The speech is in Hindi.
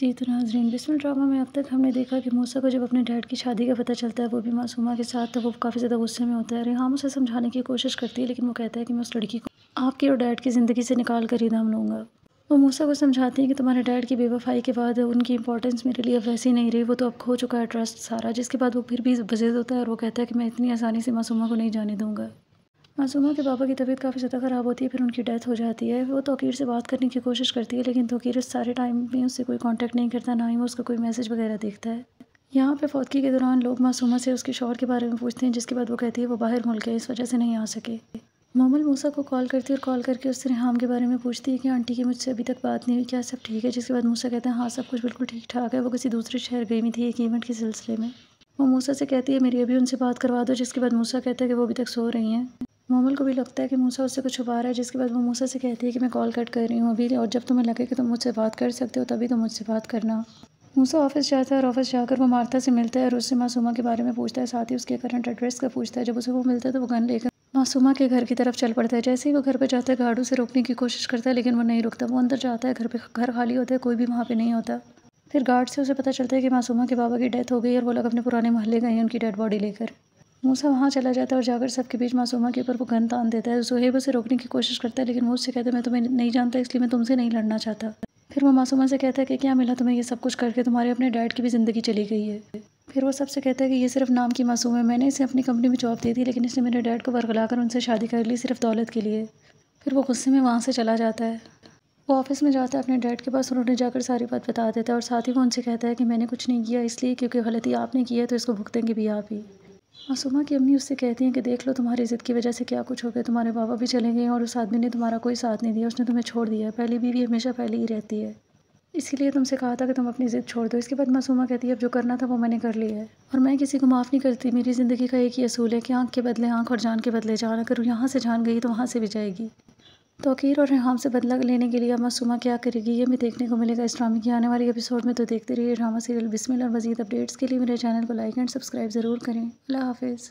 जी, तो नाज़रीन, बिस्मिल ड्रामा में अब तक हमने देखा कि मूसा को जब अपने डैड की शादी का पता चलता है, वो भी मासूमा के साथ, तो वो काफ़ी ज़्यादा गुस्से में होता है। रेहाम उसे समझाने की कोशिश करती है, लेकिन वो कहता है कि मैं उस लड़की को आपकी और डैड की ज़िंदगी से निकाल कर ही दम लूँगा। वो मूसा को समझाती है कि तुम्हारे डैड की बेवफ़ाई के बाद उनकी इंपॉर्टेंस मेरे लिए अब वैसी नहीं रही, वो तो अब खो चुका है ट्रस्ट सारा। जिसके बाद वो फिर भी ज़िद होता है और वो कहता है कि मैं इतनी आसानी से मासूमा को नहीं जाने दूँगा। मासूमा के पापा की तबीयत काफ़ी ज़्यादा ख़राब होती है, फिर उनकी डेथ हो जाती है। वो तौकीर से बात करने की कोशिश करती है, लेकिन तौकीर इस सारे टाइम में उससे कोई कांटेक्ट नहीं करता, ना ही वो उसका कोई मैसेज वगैरह देखता है। यहाँ पे फौतगी के दौरान लोग मासूमा से उसके शौहर के बारे में पूछते हैं, जिसके बाद वो कहती है वो बाहर मुल्क है, इस वजह से नहीं आ सके। मोमल मूसा को कॉल करती है और कॉल करके उससे रिहाम के बारे में पूछती है कि आंटी की मुझसे अभी तक बात नहीं हुई, क्या सब ठीक है? जिसके बाद मूसा कहता है हाँ, सब कुछ बिल्कुल ठीक ठाक है। वो किसी दूसरे शहर गई हुई थी एक इवेंट के सिलसिले में। वो मूसा से कहती है मेरी अभी उनसे बात करवा दो, जिसके बाद मूसा कहता है कि वो अभी तक सो रही हैं। मोमल को भी लगता है कि मूसा उससे कुछ छुपा रहा है, जिसके बाद वो मूसा से कहती है कि मैं कॉल कट कर रही हूँ अभी, और जब तुम्हें लगे कि तुम मुझसे बात कर सकते हो तभी तुम मुझसे बात करना। मूसा ऑफिस जाता है और ऑफिस जाकर वो मार्था से मिलता है और उससे मासूमा के बारे में पूछता है, साथ ही उसके करंट एड्रेस का पूछता है। जब उसे वो मिलता है तो वो गन लेकर मासूमा के घर की तरफ चल पड़ता है। जैसे ही वो घर पर जाता है, गार्ड उसे रोकने की कोशिश करता है, लेकिन वो नहीं रुकता। वो अंदर जाता है, घर खाली होता है, कोई भी वहाँ पे नहीं होता। फिर गार्ड से उसे पता चलता है कि मासूमा के बाबा की डेथ हो गई और वो लोग अपने पुराने मोहल्ले गए हैं उनकी डेड बॉडी लेकर। मूसा वहाँ चला जाता है और जाकर सबके बीच मासूमा के ऊपर वो गन तान देता है। सुहेब उसे रोकने की कोशिश करता है, लेकिन वो उससे कहता है मैं तुम्हें नहीं जानता, इसलिए मैं तुमसे नहीं लड़ना चाहता। फिर वो मासूमा से कहता है कि क्या मिला तुम्हें ये सब कुछ करके, तुम्हारे अपने डैड की भी ज़िंदगी चली गई है। फिर वो सबसे कहता है कि ये सिर्फ नाम की मासूम है, मैंने इसे अपनी कंपनी में जॉब दी थी, लेकिन इसने मेरे डैड को वर्गलाकर उनसे शादी कर ली सिर्फ दौलत के लिए। फिर वो गुस्से में वहाँ से चला जाता है। वो ऑफिस में जाता है अपने डैड के पास और उन्हें जाकर सारी बात बता देता है, और साथ ही वो उनसे कहता है कि मैंने कुछ नहीं किया, इसलिए क्योंकि गलती आपने की है तो इसको भुगतेंगे भी आप ही। मासूमा की अम्मी उससे कहती हैं कि देख लो तुम्हारी ज़िद की वजह से क्या कुछ हो गया, तुम्हारे बाबा भी चले गए और उस आदमी ने तुम्हारा कोई साथ नहीं दिया, उसने तुम्हें छोड़ दिया है। पहली बीवी हमेशा पहले ही रहती है, इसीलिए तुमसे कहा था कि तुम अपनी ज़िद छोड़ दो। इसके बाद मासूमा कहती है अब जो करना था वो मैंने कर लिया है और मैं किसी को माफ़ नहीं करती। मेरी ज़िंदगी का एक ही असूल है कि आँख के बदले आँख और जान के बदले जान। अगर यहाँ से जान गई तो वहाँ से भी जाएगी। तौकीर और रेहाम से बदला लेने के लिए अब मासूमा क्या करेगी, ये भी देखने को मिलेगा इस ड्रामे की आने वाली एपिसोड में। तो देखते रहिए ड्रामा सीरियल बिस्मिल, और मज़ीद अपडेट्स के लिए मेरे चैनल को लाइक एंड सब्सक्राइब ज़रूर करें। अल्लाह हाफ़िज़।